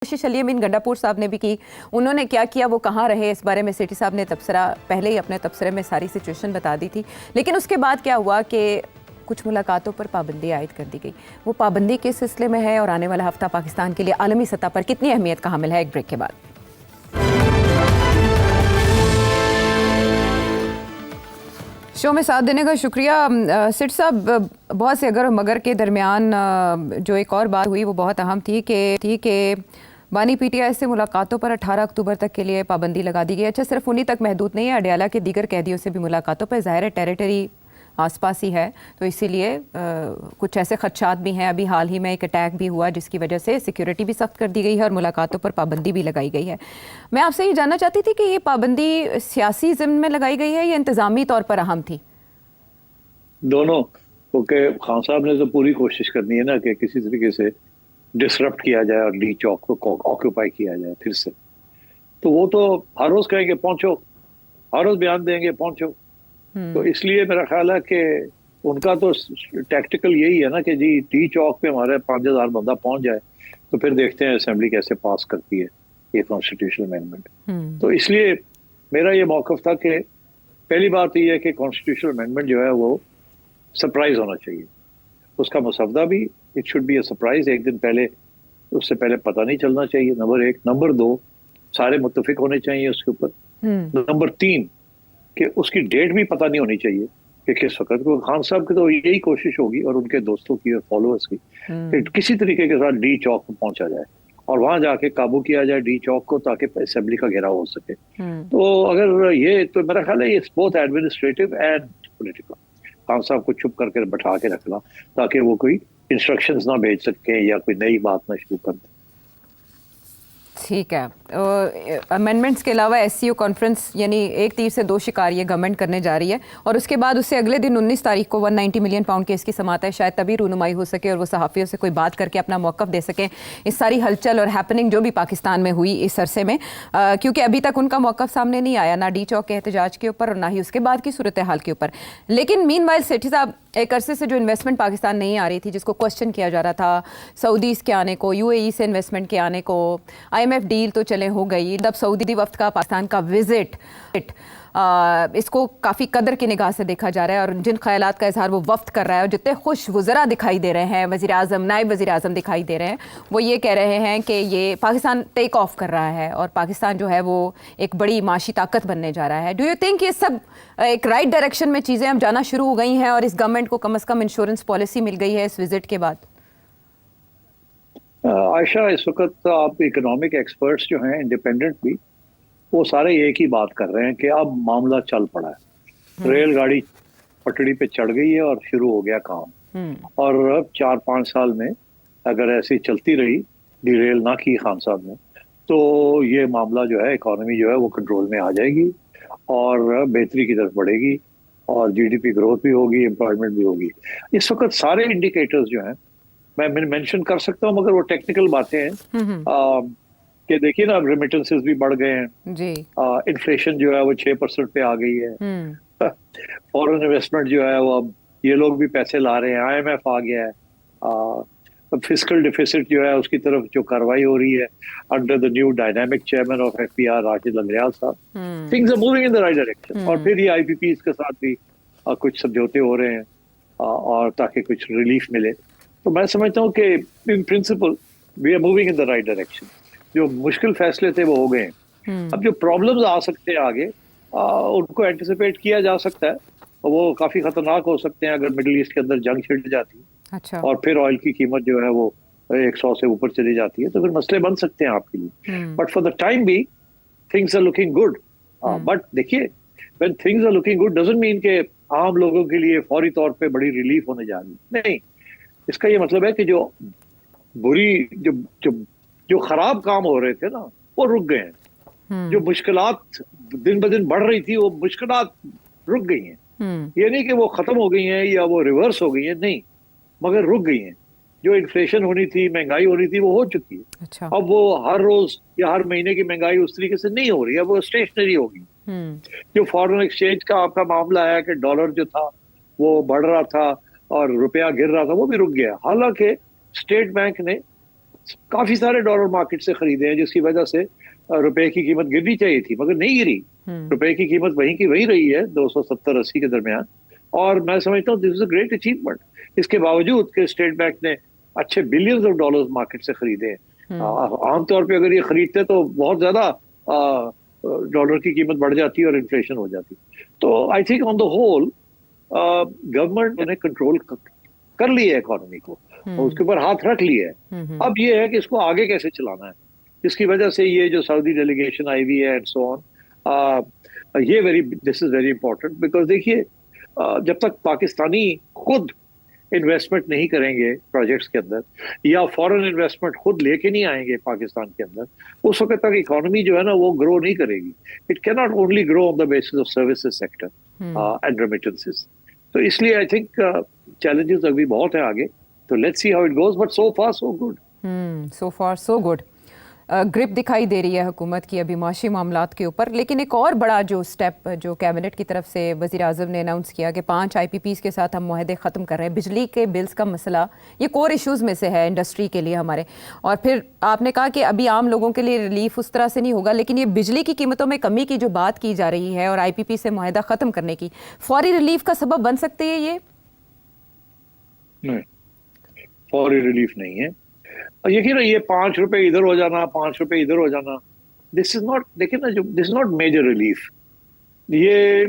कोशिश अली अमीन गंडापुर साहब ने भी की, उन्होंने क्या किया, वो कहाँ रहे, इस बारे में सेठी साहब ने तबसरा पहले ही अपने तबसरे में सारी सिचुएशन बता दी थी। लेकिन उसके बाद क्या हुआ कि कुछ मुलाकातों पर पाबंदी आयद कर दी गई। वो पाबंदी किस सिलसिले में है और आने वाला हफ्ता पाकिस्तान के लिए आलमी सतह पर कितनी अहमियत का हामिल है, एक ब्रेक के बाद। शो में साथ देने का शुक्रिया। सेठ साहब, बहुत से अगर और मगर के दरमियान जो एक और बात हुई वो बहुत अहम थी कि बानी पीटीआई से मुलाकातों पर 18 अक्टूबर तक के लिए पाबंदी लगा दी गई। अच्छा, सिर्फ उन्हीं तक महदूद नहीं है, अडयाला के दीगर कैदियों से भी मुलाकातों पर, ज़ाहिर है टेरिटरी आसपास ही है, तो इसीलिए कुछ ऐसे खदशात भी हैं। अभी हाल ही में एक अटैक भी हुआ जिसकी वजह से सिक्योरिटी भी सख्त कर दी गई है और मुलाकातों पर पाबंदी भी लगाई गई है। मैं आपसे ये जानना चाहती थी कि ये पाबंदी सियासी ज़िम्न में लगाई गई है या इंतज़ामी तौर पर अहम थी? दोनों, क्योंकि खान साहब ने तो पूरी कोशिश करनी है ना कि किसी तरीके से डिसरप्ट किया जाए और डी चौक को ऑक्यूपाई किया जाए फिर से। तो वो तो हर रोज कहेंगे पहुंचो, हर रोज बयान देंगे पहुंचो। तो इसलिए मेरा ख्याल है कि उनका तो टैक्टिकल यही है ना कि जी डी चौक पे हमारे 5000 बंदा पहुंच जाए, तो फिर देखते हैं असेंबली कैसे पास करती है ये कॉन्स्टिट्यूशनल अमेंडमेंट। तो इसलिए मेरा ये मौकफ था कि पहली बात ये है कि कॉन्स्टिट्यूशनल अमेंडमेंट जो है वो सरप्राइज होना चाहिए। उसका मसवदा भी it should be a surprise, एक दिन पहले, उससे पहले पता नहीं चलना चाहिए, नंबर एक। नंबर दो, सारे मुत्तफिक होने चाहिए उसके ऊपर। नंबर तीन, कि उसकी डेट भी पता नहीं होनी चाहिए कि किस वक्त को। खान साहब की तो यही कोशिश होगी और उनके दोस्तों की और फॉलोअर्स की कि किसी तरीके के साथ डी चौक पर पहुंचा जाए और वहां जाके काबू किया जाए डी चौक को, ताकि असेंबली का घेराव हो सके। तो अगर ये, तो मेरा ख्याल है ये both administrative and political. Khan साहब को चुप करके बैठा के रखना ताकि वो कोई इंस्ट्रक्शंस ना भेज सके या कोई नई बात ना शुरू कर दे। ठीक है। अमेंडमेंट्स के अलावा एससीओ कॉन्फ्रेंस यानी एक तीर से दो शिकार ये गवर्नमेंट करने जा रही है और उसके बाद उससे अगले दिन 19 तारीख को 190 मिलियन पाउंड केस की समाअत है। शायद तभी रूनुमाई हो सके और वो सहाफ़ियों से कोई बात करके अपना मौक़िफ़ दे सकें इस सारी हलचल और हैपनिंग जो भी पाकिस्तान में हुई इस अरसे में, क्योंकि अभी तक उनका मौक़िफ़ सामने नहीं आया, ना डी चौक के एहतजाज के ऊपर और ना ही उसके बाद की सूरत हाल के ऊपर। लेकिन मीनवाइल सेठी साहब, एक अरसे से जो इन्वेस्टमेंट पाकिस्तान नहीं आ रही थी, जिसको क्वेश्चन किया जा रहा था, सऊदीज़ के आने को, यूएई से इन्वेस्टमेंट के आने को, IMF डील तो चले हो गई, तब सऊदी वफ्द का पाकिस्तान का विजिट, इसको काफ़ी कदर की निगाह से देखा जा रहा है और जिन ख्यालात का इजहार वो वफ्द कर रहा है और जितने खुश वज़रा दिखाई दे रहे हैं, वज़ीर आज़म, नायब वज़ीर आज़म दिखाई दे रहे हैं, वो ये कह रहे हैं कि ये पाकिस्तान टेक ऑफ कर रहा है और पाकिस्तान जो है वो एक बड़ी माशी ताकत बनने जा रहा है। डू यू थिंक ये सब एक राइट डायरेक्शन में चीज़ें अब जाना शुरू हो गई हैं और इस गवर्नमेंट को कम अज़ कम इंश्योरेंस पॉलिसी मिल गई है इस विजिट के बाद? आयशा, इस वक्त आप इकोनॉमिक एक्सपर्ट्स जो हैं, इंडिपेंडेंट भी, वो सारे एक ही बात कर रहे हैं कि अब मामला चल पड़ा है, रेलगाड़ी पटड़ी पे चढ़ गई है और शुरू हो गया काम। और अब 4-5 साल में अगर ऐसी चलती रही, डिरेल ना की खान साहब ने, तो ये मामला जो है, इकोनॉमी जो है वो कंट्रोल में आ जाएगी और बेहतरी की तरफ बढ़ेगी और GDP ग्रोथ भी होगी, एम्प्लॉयमेंट भी होगी। इस वक्त सारे इंडिकेटर्स जो हैं मैं मेंशन कर सकता हूँ, मगर वो टेक्निकल बातें हैं कि देखिए ना, रेमिटेंसेस भी बढ़ गए हैं जी, इन्फ्लेशन जो है वो 6% पे आ गई है, फॉरेन इन्वेस्टमेंट जो है वो अब ये लोग भी पैसे ला रहे हैं, IMF आ गया है, फिस्कल डिफिसिट जो है उसकी तरफ जो कार्रवाई हो रही है under the new dynamic chairman of FPR Rashid Langrial sahab, things are moving in the right direction. और फिर ये IPPs के साथ भी कुछ समझौते हो रहे हैं और ताकि कुछ रिलीफ मिले। तो मैं समझता हूँ कि in principle we are moving in the right direction. जो मुश्किल फैसले थे वो हो गए हैं। अब जो प्रॉब्लम्स आ सकते हैं आगे, उनको एंटिसिपेट किया जा सकता है और वो काफी खतरनाक हो सकते हैं अगर मिडिल ईस्ट के अंदर जंग छिड़ जाती है। अच्छा। और फिर ऑयल की कीमत जो है वो 100 से ऊपर चली जाती है, तो फिर मसले बन सकते हैं आपके लिए। But for the time be things are looking good. But देखिए, when things are looking good doesn't mean कि आम लोगों के लिए फौरी तौर पे बड़ी रिलीफ होने जा रही है, नहीं। इसका ये मतलब है कि जो बुरी जो खराब काम हो रहे थे ना, वो रुक गए हैं। जो मुश्किलात दिन ब दिन बढ़ रही थी, वो मुश्किलात रुक गई हैं। ये नहीं कि वो खत्म हो गई हैं या वो रिवर्स हो गई हैं, नहीं, मगर रुक गई हैं। जो इन्फ्लेशन होनी थी, महंगाई होनी थी, वो हो चुकी है। अच्छा। अब वो हर रोज या हर महीने की महंगाई उस तरीके से नहीं हो रही है, वो स्टेशनरी होगी। जो फॉरेन एक्सचेंज का आपका मामला है कि डॉलर जो था वो बढ़ रहा था और रुपया गिर रहा था, वो भी रुक गया। हालांकि स्टेट बैंक ने काफी सारे डॉलर मार्केट से खरीदे हैं, जिसकी वजह से रुपए की कीमत गिरनी चाहिए थी मगर नहीं गिरी। रुपए की कीमत वहीं की वही रही है 270-80 के दरमियान, और मैं समझता हूँ this is a great achievement. इसके बावजूद कि स्टेट बैंक ने अच्छे बिलियंस ऑफ डॉलर्स मार्केट से खरीदे हैं। आमतौर पे अगर ये खरीदते तो बहुत ज्यादा डॉलर की कीमत बढ़ जाती और इन्फ्लेशन हो जाती। तो I think on the whole government ने कंट्रोल कर लिया है इकोनॉमी को और उसके ऊपर हाथ रख लिया है। अब ये है कि इसको आगे कैसे चलाना है, जिसकी वजह से ये जो सऊदी डेलीगेशन आई हुई है एंड सो ऑन, ये this is very important. Because देखिए जब तक पाकिस्तानी खुद इन्वेस्टमेंट नहीं करेंगे प्रोजेक्ट्स के अंदर, या फॉरेन इन्वेस्टमेंट खुद लेके नहीं आएंगे पाकिस्तान के अंदर, उस वक्त तक इकोनॉमी जो है ना वो ग्रो नहीं करेगी। It can not only grow on the basis of services sector and remittances. तो इसलिए आई थिंक चैलेंजेस अभी बहुत है आगे, तो let's see how it goes, but so far so good. So far so good. Grip दिखाई दे रही है हुकूमत की अभी माशी मामलात के ऊपर। लेकिन एक और बड़ा जो स्टेप जो कैबिनेट की तरफ से वज़ीर आज़म ने अनाउंस किया कि 5 IPPs के साथ हम मुआहदे ख़त्म कर रहे हैं। बिजली के बिल्स का मसला ये कोर इश्यूज़ में से है इंडस्ट्री के लिए हमारे। और फिर आपने कहा कि अभी आम लोगों के लिए रिलीफ उस तरह से नहीं होगा, लेकिन ये बिजली की कीमतों में कमी की जो बात की जा रही है और IPP से मुआहदा ख़त्म करने की फौरी रिलीफ का सबब बन सकती है ये? नहीं, फौरी रिलीफ नहीं है। यकीन है ये 5 रुपए इधर हो जाना, 5 रुपए इधर हो जाना, दिस इज नॉट, देखिए ना, this is not major relief. ये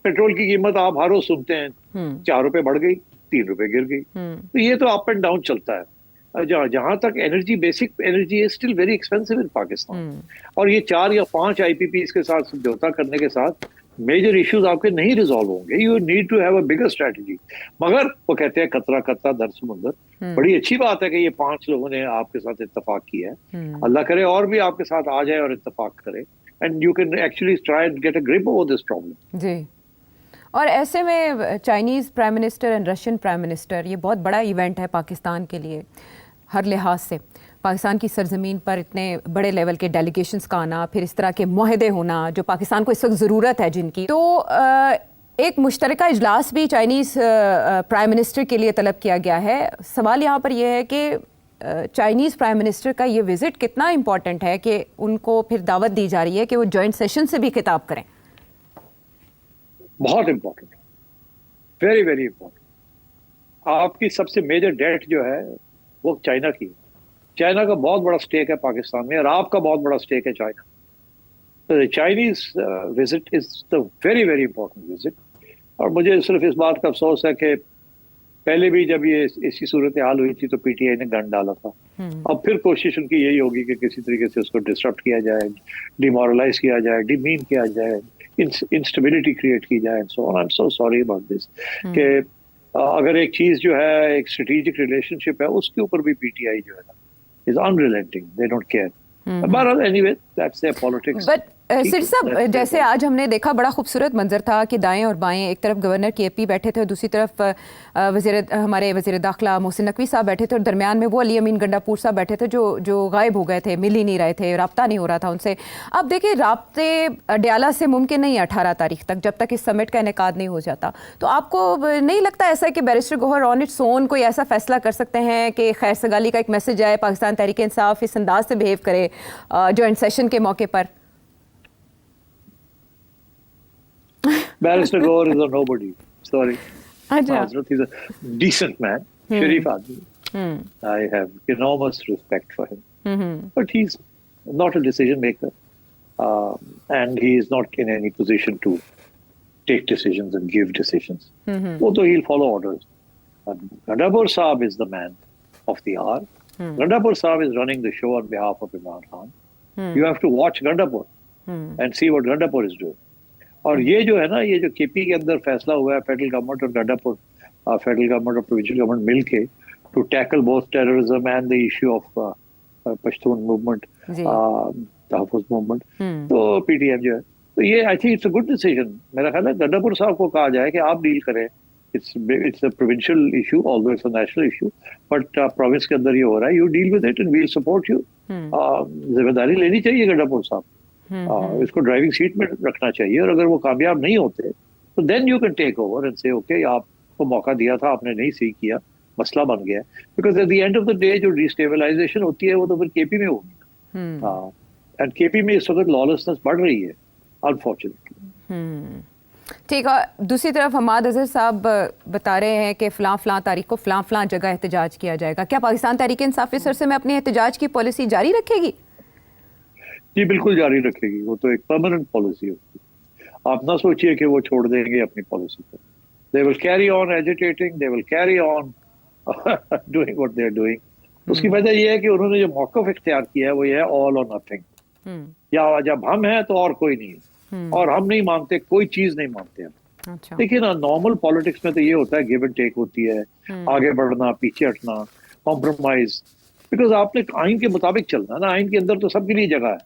पेट्रोल की कीमत आप हर रोज सुनते हैं 4 रुपए बढ़ गई, 3 रुपए गिर गई, तो ये तो अप एंड डाउन चलता है। जहां तक energy, basic energy is still very expensive in Pakistan, और ये 4 या 5 IPPs के साथ समझौता करने के साथ मेजर इश्यूज आपके नहीं रिजॉल्व होंगे। You need to have a bigger strategy. मगर वो कहते हैं कतरा कतरा दर समुंदर। बड़ी अच्छी बात है कि ये 5 लोगों ने आपके साथ इत्तेफाक किया है। अल्लाह करे और भी आपके साथ आ जाए और इत्तेफाक करे, and you can actually try and get a grip over this problem. जी। और ऐसे में Chinese prime minister and Russian prime minister, ये बहुत बड़ा इवेंट है पाकिस्तान के लिए हर लिहाज से। पाकिस्तान की सरजमीन पर इतने बड़े लेवल के डेलीगेशंस का आना, फिर इस तरह के मुआहदे होना जो पाकिस्तान को इस वक्त ज़रूरत है जिनकी, तो एक मुश्तरका इजलास भी चाइनीज़ प्राइम मिनिस्टर के लिए तलब किया गया है। सवाल यहाँ पर यह है कि चाइनीज़ प्राइम मिनिस्टर का ये विज़िट कितना इम्पॉर्टेंट है कि उनको फिर दावत दी जा रही है कि वो जॉइंट सेशन से भी खिताब करें? बहुत इम्पोर्टेंट, वेरी वेरी इम्पोर्टेंट। आपकी सबसे मेजर डेट जो है वो चाइना की है। चाइना का बहुत बड़ा स्टेक है पाकिस्तान में, और आपका बहुत बड़ा स्टेक है चाइना। तो Chinese visit is the very very important visit. और मुझे सिर्फ इस बात का अफसोस है कि पहले भी जब ये इसी सूरत हाल हुई थी तो PTI ने गन डाला था। अब फिर कोशिश उनकी यही होगी कि किसी तरीके से उसको डिसरप्ट किया जाए, डिमोरलाइज किया जाए, डिमीन किया जाए, इंस्टेबिलिटी क्रिएट की जाए, and so on. I am so sorry about this कि अगर एक चीज जो है एक स्ट्रेटेजिक रिलेशनशिप है उसके ऊपर भी PTI जो है ना is unrelenting, they don't care. But anyway, that's their politics. But सिर साहब, जैसे आज हमने देखा बड़ा खूबसूरत मंजर था कि दाएं और बाएं, एक तरफ गवर्नर KP बैठे थे और दूसरी तरफ हमारे वज़ीर दाखिला मोहसिन नकवी साहब बैठे थे, और दरमियान में वो अली अमीन गंडापुर साहब बैठे थे जो गायब हो गए थे, मिल ही नहीं रहे थे, राब्ता नहीं हो रहा था उनसे। अब देखिए राब्ते डयाला से मुमकिन नहीं है 18 तारीख तक, जब तक इस समिट का इनेकाद नहीं हो जाता। तो आपको नहीं लगता ऐसा कि barrister Gohar on its own कोई ऐसा फैसला कर सकते हैं कि खैर सगाली का एक मैसेज आए, पाकिस्तान तहरीक इंसाफ इस अंदाज से बिहेव करे जॉइंट सेशन के मौके पर? Barrister Gore is a nobody. Sorry. Ajha. He's a decent man, Sharif Admi. I have enormous respect for him. But he's not a decision maker. And he is not in any position to take decisions and give decisions. Although he'll follow orders. Gandapur Saab is the man of the hour. Gandapur Saab is running the show on behalf of Imran Khan. You have to watch Gandapur and see what Gandapur is doing. और ये जो है ना, ये जो KP के अंदर फैसला हुआ है फेडरल गवर्नमेंट और गंडापुर, फेडरल गवर्नमेंट और प्रोविंशियल गवर्नमेंट मिल के to tackle both terrorism and the issue of Pashtun movement, Tahaffuz movement, तो PTM जो है, तो ये I think it's a good decision. मेरा ख्याल है गंडापुर साहब को कहा जाए कि आप डील करें, it's a provincial issue, although it's a national issue, but province के अंदर ये हो रहा है, you deal with it and we will support you. जिम्मेदारी लेनी चाहिए गंडापुर साहब, इसको ड्राइविंग सीट में रखना चाहिए, और अगर वो कामयाब नहीं होते तो then you can take over and say okay, आपको मौका दिया था, आपने नहीं सही किया, मसला बन गया है, because at the end of the day जो डिस्टेबलाइजेशन होती है वो तो फिर केपी में होगी। एंड केपी में इस वक्त लॉलेसनेस बढ़ रही है अनफॉर्चुनेटली। ठीक है। दूसरी तरफ हमाद अजहर साहब बता रहे हैं कि फ़लाँ तारीख को फ़लाँ जगह एहतजाज किया जाएगा। क्या पाकिस्तान तहरीक इंसाफ इस अरसे में अपनी एहतजाज की पॉलिसी जारी रखेगी? जी बिल्कुल जारी रखेगी, वो तो एक परमानेंट पॉलिसी होगी। आप ना सोचिए कि वो छोड़ देंगे अपनी पॉलिसी को। They will carry on agitating, they will carry on doing what they are doing. उसकी वजह यह है कि उन्होंने जो मौक़िफ़ इख्तियार किया है वो ये है ऑल और नथिंग। या जब हम हैं तो और कोई नहीं है, और हम नहीं मानते, कोई चीज नहीं मानते हम। अच्छा। देखिए ना, नॉर्मल पॉलिटिक्स में तो ये होता है गिव एंड टेक होती है, आगे बढ़ना, पीछे हटना, कॉम्प्रोमाइज, बिकॉज आपने आइन के मुताबिक चलना है ना। आइन के अंदर तो सबके लिए जगह है।